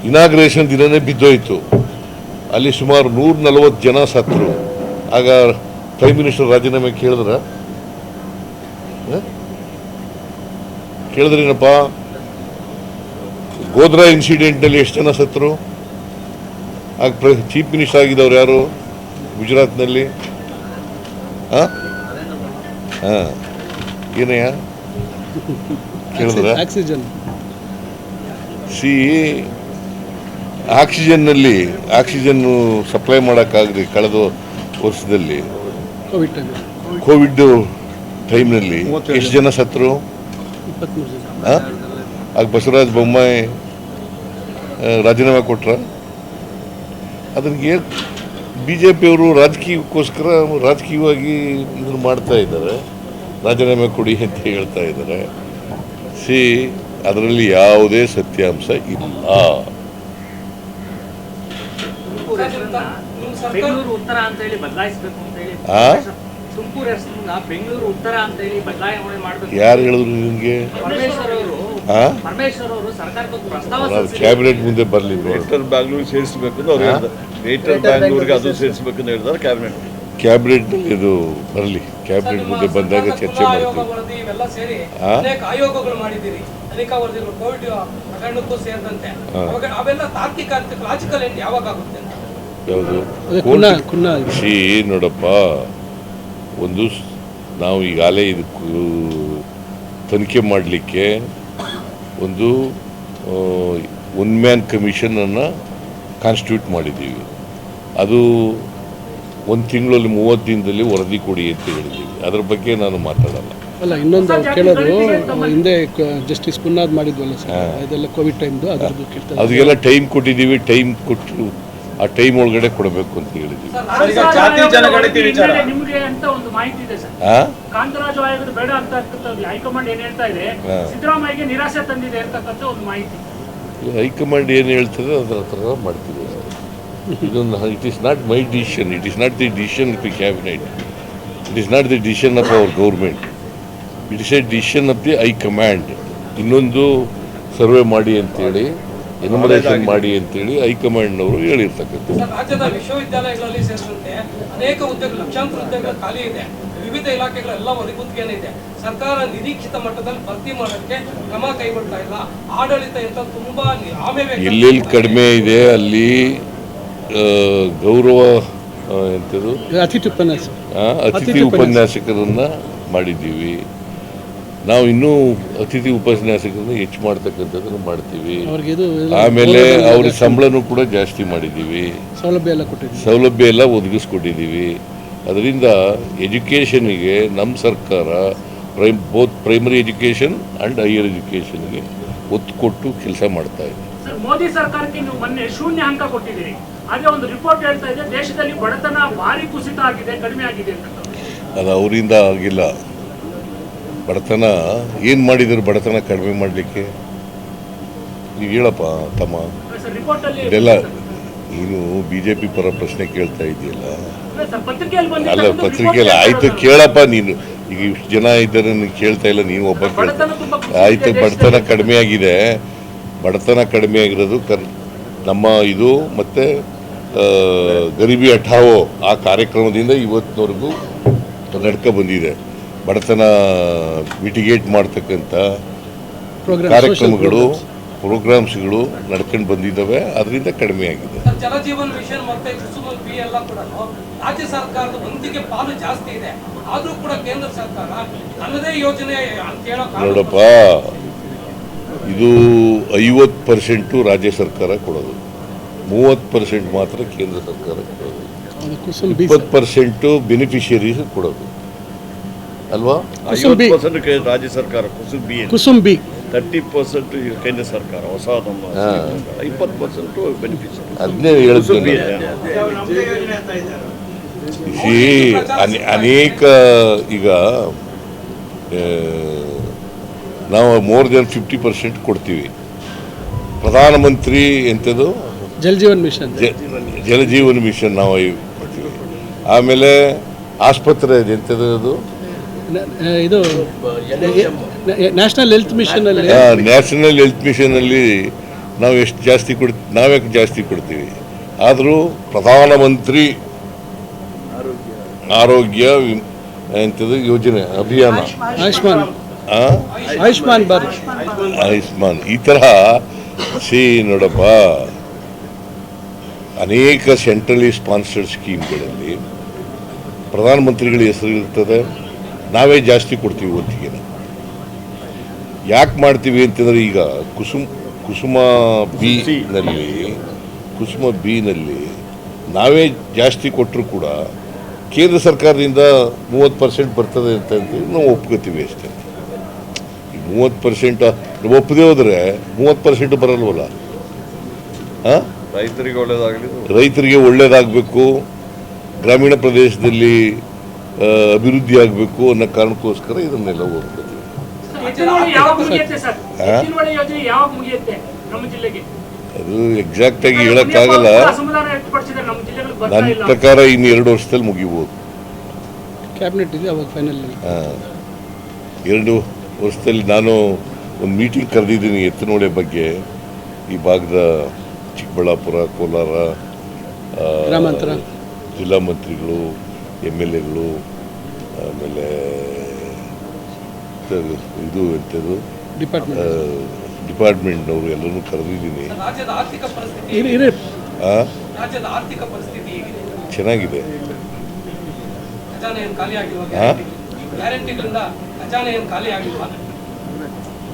Inauguration ದಿನನೇ ಬಿದ್ದೋಯ್ತು. ಅಲ್ಲಿ ಸುಮಾರು 140 ಜನ ಸತ್ತರು. ಆಗ ಪ್ರೈಮ್ ಮಿನಿಸ್ಟರ್ ರಾಜೀನಾಮೆ ಕೇಳಿದ್ರೇನಪ್ಪ? ಗೋಧ್ರಾ ಇನ್ಸಿಡೆಂಟ್ನಲ್ಲಿ ಎಷ್ಟು ಜನ ಸತ್ತರು? ಆಗ ಚೀಫ್ ಮಿನಿಸ್ಟರ್ ಆಗಿದ್ದವ್ರು ಯಾರು ಗುಜರಾತ್ನಲ್ಲಿ? ಏನಯ್ಯ ಕೇಳಿದ್ರ? ಆಕ್ಸಿಜನ್ ಸಪ್ಲೈ ಮಾಡೋಕ್ಕಾಗದೆ ಕಳೆದ ವರ್ಷದಲ್ಲಿ ಕೋವಿಡ್ ಟೈಮ್ನಲ್ಲಿ ಎಷ್ಟು ಜನ ಸತ್ತರು? ಆಗ ಬಸವರಾಜ ಬೊಮ್ಮಾಯಿ ರಾಜೀನಾಮೆ ಕೊಟ್ರ? ಅದಕ್ಕೆ BJPಯವರು ರಾಜಕೀಯವಾಗಿ ಇದನ್ನು ಮಾಡ್ತಾ ಇದ್ದಾರೆ, ರಾಜೀನಾಮೆ ಕೊಡಿ ಅಂತ ಹೇಳ್ತಾ ಇದ್ದಾರೆ. ಅದರಲ್ಲಿ ಯಾವುದೇ ಸತ್ಯಾಂಶ ಇಲ್ಲ. ಬೆಂಗಳೂರು ಉತ್ತರ ಅಂತ ಹೇಳಿ ಬದಲಾಯಿಸಬೇಕು ಅಂತ ಹೇಳಿ ತುಮಕೂರು ಹೆಸರನ್ನ ಬೆಂಗಳೂರು ಉತ್ತರ ಅಂತ ಹೇಳಿ ಬದಲಾವಣೆ ಮಾಡಬೇಕು. ಯಾರು ಹೇಳಿದ್ರು ನಿಮಗೆ? ಪರಮೇಶ್ವರ್ ಅವರು ಸರ್ಕಾರಕ್ಕೆ ಪ್ರಸ್ತಾವ ಕ್ಯಾಬಿನೆಟ್ ಮುಂದೆ ಬರಲಿಲ್ಲ. ಗ್ರೇಟರ್ ಬ್ಯಾಂಗ್ಳೂರು ಸೇರಿಸಬೇಕು ಅಂತ ಅವ್ರು ಹೇಳಿದ್ರು. ಗ್ರೇಟರ್ ಬ್ಯಾಂಗ್ಳೂರಿಗೆ ಅದು ಸೇರಿಸಬೇಕು ಅಂತ ಹೇಳಿದ್ದಾರೆ ಕ್ಯಾಬಿನೆಟ್. ಇದು ಬರಲಿ, ಕ್ಯಾಬಿನೆಟ್ ಮುಂದೆ ಬಂದಾಗ ಚರ್ಚೆ ಮಾಡ್ತೀವಿ. ಇವೆಲ್ಲ ಸೇರಿ ಅನೇಕ ಆಯೋಗಗಳು ಮಾಡಿದ್ದೀರಿ, ತನಿಖಾ ವರದಿಗಳು ಕೋವಿಡ್ ಪ್ರಕರಣಕ್ಕೂ ಸೇರಿದಂತೆ. ಅವೆಲ್ಲ ತಾರ್ಕಿಕ ಲಾಜಿಕಲ್ ಎಂಡ್ ಯಾವಾಗ ಆಗುತ್ತೆ? ಯಾವುದು ನೋಡಪ್ಪ, ಒಂದು ನಾವು ಈಗಾಗಲೇ ಇದಕ್ಕೆ ತನಿಖೆ ಮಾಡಲಿಕ್ಕೆ ಒಂದು ಒನ್ ಮ್ಯಾನ್ ಕಮಿಷನನ್ನು ಕಾನ್ಸ್ಟಿಟ್ಯೂಟ್ ಮಾಡಿದ್ದೀವಿ. ಅದು 1 ತಿಂಗಳಲ್ಲಿ 30 ದಿನದಲ್ಲಿ ವರದಿ ಕೊಡಿ ಅಂತ ಹೇಳಿದ್ದೀವಿ. ಅದರ ಬಗ್ಗೆ ನಾನು ಮಾತಾಡಲ್ಲ. ಅಲ್ಲ, ಇನ್ನೊಂದು ಕೇಳೋದು, ಹಿಂದೆ ಜಸ್ಟಿಸ್ ಕುನ್ನಾದ್ ಮಾಡಿದ್ವಲ್ಲ ಸರ್, ಅದೆಲ್ಲ ಕೋವಿಡ್ ಟೈಮ್ದು, ಅದಕ್ಕೆಲ್ಲ ಟೈಮ್ ಕೊಟ್ಟಿದ್ದೀವಿ. ಟೈಮ್ ಕೊಟ್ಟು ಆ ಟೈಮ್ ಒಳಗಡೆ ಕೊಡಬೇಕು ಅಂತ ಹೇಳಿದ್ದೀವಿ. ನಿಮಗೆ ಅಂತ ಒಂದು ಮಾಹಿತಿ ಇದೆ ಸರ್, ಕಾಂತರಾಜು ಆಯೋಗದ ಬೇಡ ಅಂತ ಹೈಕಮಾಂಡ್ ಏನ್ ಹೇಳ್ತಾ ಇದೆ, ಸಿದ್ದರಾಮಯ್ಯಗೆ ನಿರಾಸೆ ತಂದಿದೆ ಅಂತಕ್ಕಂಥ ಒಂದು ಮಾಹಿತಿ. ಹೈಕಮಾಂಡ್ ಏನು ಹೇಳ್ತದೆ ಅದರ ಥರ ಮಾಡ್ತೀವಿ. ಇದೊಂದು it is not my decision, it is not the decision of the cabinet, it is not the decision of our government, it is A decision of the high command. ಇನ್ನೊಂದು ಸರ್ವೆ ಮಾಡಿ ಅಂತೇಳಿ, ಎನ್ಯುಮರೇಷನ್ ಮಾಡಿ ಅಂತೇಳಿ ಹೈಕಮಾಂಡ್ನವರು ಹೇಳಿರ್ತಕ್ಕಂಥದ್ದು. ರಾಜ್ಯದ ವಿಶ್ವವಿದ್ಯಾಲಯಗಳಲ್ಲಿ ಸೇರಿದಂತೆ ಅನೇಕ ಹುದ್ದೆಗಳು, ಲಕ್ಷಾಂತರ ಹುದ್ದೆಗಳು ಖಾಲಿ ಇದೆ. ವಿವಿಧ ಇಲಾಖೆಗಳೆಲ್ಲ ಒದಗುತ್ತಿಗೆನೇ ಇದೆ. ಸರ್ಕಾರ ನಿರೀಕ್ಷಿತ ಮಟ್ಟದಲ್ಲಿ ಭರ್ತಿ ಮಾಡೋಕ್ಕೆ ಕ್ರಮ ಕೈಗೊಳ್ತಾ ಇಲ್ಲ. ಆಡಳಿತ ಅಂತ ತುಂಬಾ ಎಲ್ಲೆಲ್ಲಿ ಕಡಿಮೆ ಇದೆ ಅಲ್ಲಿ ಗೌರವ ಎಂಥದ್ದು ಅತಿಥಿ ಉಪನ್ಯಾಸಕರನ್ನ ಮಾಡಿದ್ದೀವಿ. ನಾವು ಇನ್ನೂ ಅತಿಥಿ ಉಪನ್ಯಾಸಕರನ್ನ ಹೆಚ್ಚು ಮಾಡ್ತಕ್ಕಂಥದ್ದನ್ನು ಮಾಡ್ತೀವಿ. ಆಮೇಲೆ ಅವ್ರ ಸಂಬಳನೂ ಕೂಡ ಜಾಸ್ತಿ ಮಾಡಿದ್ದೀವಿ, ಸೌಲಭ್ಯ ಎಲ್ಲ ಒದಗಿಸ್ಕೊಟ್ಟಿದ್ದೀವಿ. ಅದರಿಂದ ಎಜುಕೇಷನ್ಗೆ ನಮ್ಮ ಸರ್ಕಾರ both primary education and higher ಎಜುಕೇಷನ್ಗೆ ಒತ್ತು ಕೊಟ್ಟು ಕೆಲಸ ಮಾಡ್ತಾ ಇದೆ. ಮೋದಿ ಸರ್ಕಾರಕ್ಕೆ ನೀವು ಮೊನ್ನೆ 0 ಅಂಕ ಕೊಟ್ಟಿದ್ದೀರಿ. ಅದೇ ಒಂದು ರಿಪೋರ್ಟ್ ಹೇಳ್ತಾ ಇದೆ, ದೇಶದಲ್ಲಿ ಬಡತನ ಭಾರಿ ಕುಸಿತ ಆಗಿದೆ, ಕಡಿಮೆ ಆಗಿದೆ ಅಂತ. ಅದು ಅವರಿಂದ ಆಗಿಲ್ಲ. ಬಡತನ ಏನು ಮಾಡಿದ್ರು ಬಡತನ ಕಡಿಮೆ ಮಾಡಲಿಕ್ಕೆ? ನೀವು ಹೇಳಪ್ಪ ತಮ್ಮ. ಇದೆಲ್ಲ ನೀನು BJP ಪರ ಪ್ರಶ್ನೆ ಕೇಳ್ತಾ ಇದೆಯಲ್ಲ. ಅಲ್ಲ, ಪತ್ರಿಕೆಯಲ್ಲಿ ಆಯ್ತು ಕೇಳಪ್ಪ. ನೀನು ಈಗ ಇಷ್ಟು ಜನ ಇದ್ದಾರೆ, ನೀನು ಕೇಳ್ತಾ ಇಲ್ಲ, ನೀವು ಒಬ್ಬ ಆಯ್ತು. ಬಡತನ ಕಡಿಮೆ ಆಗಿದೆ. ಬಡತನ ಕಡಿಮೆ ಆಗಿರೋದು ನಮ್ಮ ಇದು ಮತ್ತು ಗರೀಬಿ ಹಠಾವೋ ಆ ಕಾರ್ಯಕ್ರಮದಿಂದ ಇವತ್ತಿನವರೆಗೂ ನಡ್ಕೊ ಬಂದಿದೆ. ಬಡತನ ಮಿಟಿಗೇಟ್ ಮಾಡ್ತಕ್ಕಂಥ ಕಾರ್ಯಕ್ರಮಗಳು, ಪ್ರೋಗ್ರಾಮ್ಸ್ಗಳು ನಡ್ಕೊಂಡು ಬಂದಿದ್ದಾವೆ. ಅದರಿಂದ ಕಡಿಮೆ ಆಗಿದೆ. ಜಲಜೀವನ್ ಮಿಷನ್ ಮತ್ತೆ ಕುಸುಮಲ್ ಬಿ ಎಲ್ಲ ಕೂಡ ರಾಜ್ಯ ಸರ್ಕಾರದ ವಂತಿಗೆ ಪಾಲು ಜಾಸ್ತಿ ಇದೆ. ಆದರೂ ಕೂಡ ಕೇಂದ್ರ ಸರ್ಕಾರ ನನ್ನದೇ ಯೋಜನೆ ಅಂತ ಹೇಳೋ. ನೋಡಪ್ಪ, ಇದು 50% ರಾಜ್ಯ ಸರ್ಕಾರ ಕೊಡೋದು, 30% ಮಾತ್ರ ಕೇಂದ್ರ ಸರ್ಕಾರ ಕೊಡೋದು, 20% ಬೆನಿಫಿಷಿಯರೀಸ್ ಕೊಡೋದು ಅಲ್ವಾ? 50% ರಾಜ್ಯ ಸರ್ಕಾರ ಕುಸುಂಬಿ, 30% ಕೇಂದ್ರ ಸರ್ಕಾರ ಹೊಸ ನಮ್ಮ 20% ಬೆನಿಫಿಷಿಯರಿ. ಅದನ್ನೇ ಹೇಳಿದ್ವಿ. ಅನೇಕ ಈಗ ನಾವು ಮೋರ್ ದೆನ್ 50% ಕೊಡ್ತೀವಿ. ಪ್ರಧಾನಮಂತ್ರಿ ಎಂಥದ್ದು ಜಲಜೀವನ್ ಮಿಷನ್ ನಾವು ಕೊಡ್ತೀವಿ. ಆಮೇಲೆ ಆಸ್ಪತ್ರೆ ಎಂಥದ್ದು ಅದು ಇದು ನ್ಯಾಷನಲ್ ಹೆಲ್ತ್ ಮಿಷನ್ ಅಲ್ಲಿ ನಾವು ಎಷ್ಟು ಜಾಸ್ತಿ ನಾವ್ಯಾಕೆ ಜಾಸ್ತಿ ಕೊಡ್ತೀವಿ? ಆದರೂ ಪ್ರಧಾನಮಂತ್ರಿ ಆರೋಗ್ಯ ಎಂಥದ್ದು ಯೋಜನೆ ಅಭಿಯಾನ, ಆಯುಷ್ಮಾನ್ ಭಾರತ್, ಆಯುಷ್ಮಾನ್ ಈ ಥರ ನೋಡಪ್ಪ, ಅನೇಕ ಸೆಂಟ್ರಲಿ ಸ್ಪಾನ್ಸರ್ಡ್ ಸ್ಕೀಮ್ಗಳಲ್ಲಿ ಪ್ರಧಾನಮಂತ್ರಿಗಳ ಹೆಸರು ಇರ್ತದೆ. ನಾವೇ ಜಾಸ್ತಿ ಕೊಡ್ತೀವಿ ಒತ್ತಿಗೆ. ಯಾಕೆ ಮಾಡ್ತೀವಿ ಅಂತಂದರೆ, ಈಗ ಕುಸುಮ ಬಿನಲ್ಲಿ ನಾವೇ ಜಾಸ್ತಿ ಕೊಟ್ಟರು ಕೂಡ ಕೇಂದ್ರ ಸರ್ಕಾರದಿಂದ 30% ಬರ್ತದೆ ಅಂತ ನಾವು ಒಪ್ಕೋತೀವಿ ಅಷ್ಟೇ. ಈ 30% ಒಪ್ಪದೇ ಹೋದರೆ 30% ಬರಲ್ವಲ್ಲ. ರೈತರಿಗೆ ಒಳ್ಳೇದಾಗಬೇಕು, ಗ್ರಾಮೀಣ ಪ್ರದೇಶದಲ್ಲಿ ಅಭಿವೃದ್ಧಿ ಆಗಬೇಕು ಅನ್ನೋ ಕಾರಣಕ್ಕೋಸ್ಕರ ಇದನ್ನೆಲ್ಲ ಒಪ್ಕೋತೀವಿ. ಅದು ಎಕ್ಸಾಕ್ಟ್ ಆಗಿ ಹೇಳಕ್ಕಾಗಲ್ಲ. ನನ್ನ ಪ್ರಕಾರ ಇನ್ನು 2 ವರ್ಷದಲ್ಲಿ ಮುಗಿಬೋದು. ಕ್ಯಾಬಿನೆಟ್ ಇದೆ ಅವಾಗ ಫೈನಲ್. 2 ವರ್ಷದಲ್ಲಿ ನಾನು ಒಂದು ಮೀಟಿಂಗ್ ಕರೆದಿದ್ದೀನಿ ಎತ್ತಿನಹೊಳೆ ಬಗ್ಗೆ. ಈ ಭಾಗದ ಚಿಕ್ಕಬಳ್ಳಾಪುರ, ಕೋಲಾರ ಗ್ರಾಮಾಂತರ ಜಿಲ್ಲಾ ಮಂತ್ರಿಗಳು, MLAಗಳು, ಆಮೇಲೆ ಇದು ಎಂಥದ್ದು ಡಿಪಾರ್ಟ್ಮೆಂಟ್ನವರು ಎಲ್ಲರೂ ಕರೆದಿದ್ದೀನಿ. ರಾಜ್ಯದ ಆರ್ಥಿಕ ಪರಿಸ್ಥಿತಿ ಚೆನ್ನಾಗಿದೆ. ಖಜಾನೆ ಏನು ಖಾಲಿ ಆಗಿಲ್ವಾ? ಗ್ಯಾರಂಟಿಗಳಿಂದ ಖಜಾನೆ ಏನು ಖಾಲಿ ಆಗಿಲ್ವಾ?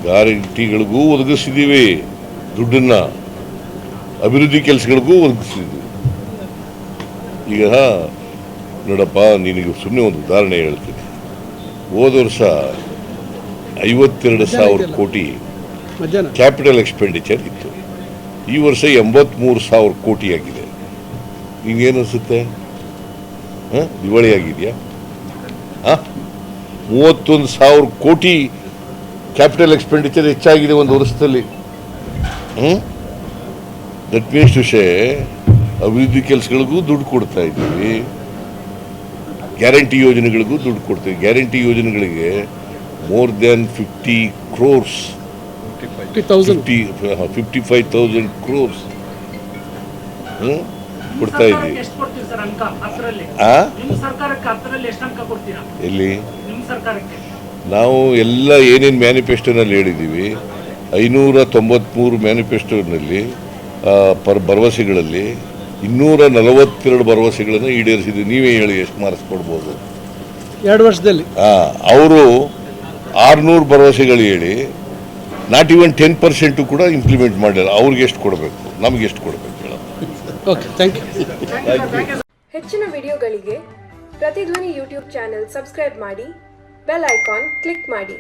ಗ್ಯಾರಂಟಿಗಳಿಗೂ ಒದಗಿಸಿದ್ದೀವಿ ದುಡ್ಡನ್ನ, ಅಭಿವೃದ್ಧಿ ಕೆಲಸಗಳಿಗೂ ಒದಗಿಸಿದ್ದೀವಿ. ಈಗ ನೋಡಪ್ಪ, ನಿನಗೆ ಸುಮ್ಮನೆ ಒಂದು ಉದಾಹರಣೆ ಹೇಳ್ತೀನಿ. ಹೋದ ವರ್ಷ 52,000 ಕೋಟಿ ಕ್ಯಾಪಿಟಲ್ ಎಕ್ಸ್ಪೆಂಡಿಚರ್ ಇತ್ತು. ಈ ವರ್ಷ 83,000 ಕೋಟಿ ಆಗಿದೆ. ನಿಂಗೇನು ಅನಿಸುತ್ತೆ? ದಿವಾಳಿ ಆಗಿದೆಯಾ? 31,000 ಕೋಟಿ ಕ್ಯಾಪಿಟಲ್ ಎಕ್ಸ್ಪೆಂಡಿಚರ್ ಹೆಚ್ಚಾಗಿದೆ ಒಂದು ವರ್ಷದಲ್ಲಿ. ದಟ್ ಮೀನ್ಸ್ ಟು ಸೇ ಅಭಿವೃದ್ಧಿ ಕೆಲಸಗಳಿಗೂ ದುಡ್ಡು ಕೊಡ್ತಾ ಇದ್ದೀವಿ, ಗ್ಯಾರಂಟಿ ಯೋಜನೆಗಳಿಗೂ ದುಡ್ಡು ಕೊಡ್ತೀವಿ. ಗ್ಯಾರಂಟಿ ಯೋಜನೆಗಳಿಗೆ more than 50 crores, 55,000 crores ಕೊಡ್ತಾ ಇದ್ದೀವಿ. ಎಲ್ಲಿ ನಾವು ಎಲ್ಲ ಏನೇನು ಮ್ಯಾನಿಫೆಸ್ಟೋನಲ್ಲಿ ಹೇಳಿದ್ದೀವಿ, 593 ಮ್ಯಾನಿಫೆಸ್ಟೋನಲ್ಲಿ ಭರವಸೆಗಳಲ್ಲಿ 242 ಭರವಸೆಗಳನ್ನು ಈಡೇರಿಸಿದ್ವಿ. ನೀವೇ ಹೇಳಿ ಎಷ್ಟು ಮಾರ್ಕ್ಸ್ ಕೊಡ್ಬೋದು? 2 ವರ್ಷದಲ್ಲಿ ಅವರು 600 ಭರವಸೆಗಳು ಹೇಳಿ ನಾಟ್ ಇವನ್ 10% ಕೂಡ ಇಂಪ್ಲಿಮೆಂಟ್ ಮಾಡಿಲ್ಲ. ಅವ್ರಿಗೆ ಎಷ್ಟು ಕೊಡಬೇಕು, ನಮ್ಗೆ ಎಷ್ಟು ಕೊಡಬೇಕು ಹೇಳ? Okay, thank you. ಹೆಚ್ಚಿನ ವಿಡಿಯೋಗಳಿಗೆ ಪ್ರತಿಧ್ವನಿ ಯೂಟ್ಯೂಬ್ ಚಾನೆಲ್ ಸಬ್ಸ್ಕ್ರೈಬ್ ಮಾಡಿ, ಬೆಲ್ ಐಕಾನ್ ಕ್ಲಿಕ್ ಮಾಡಿ.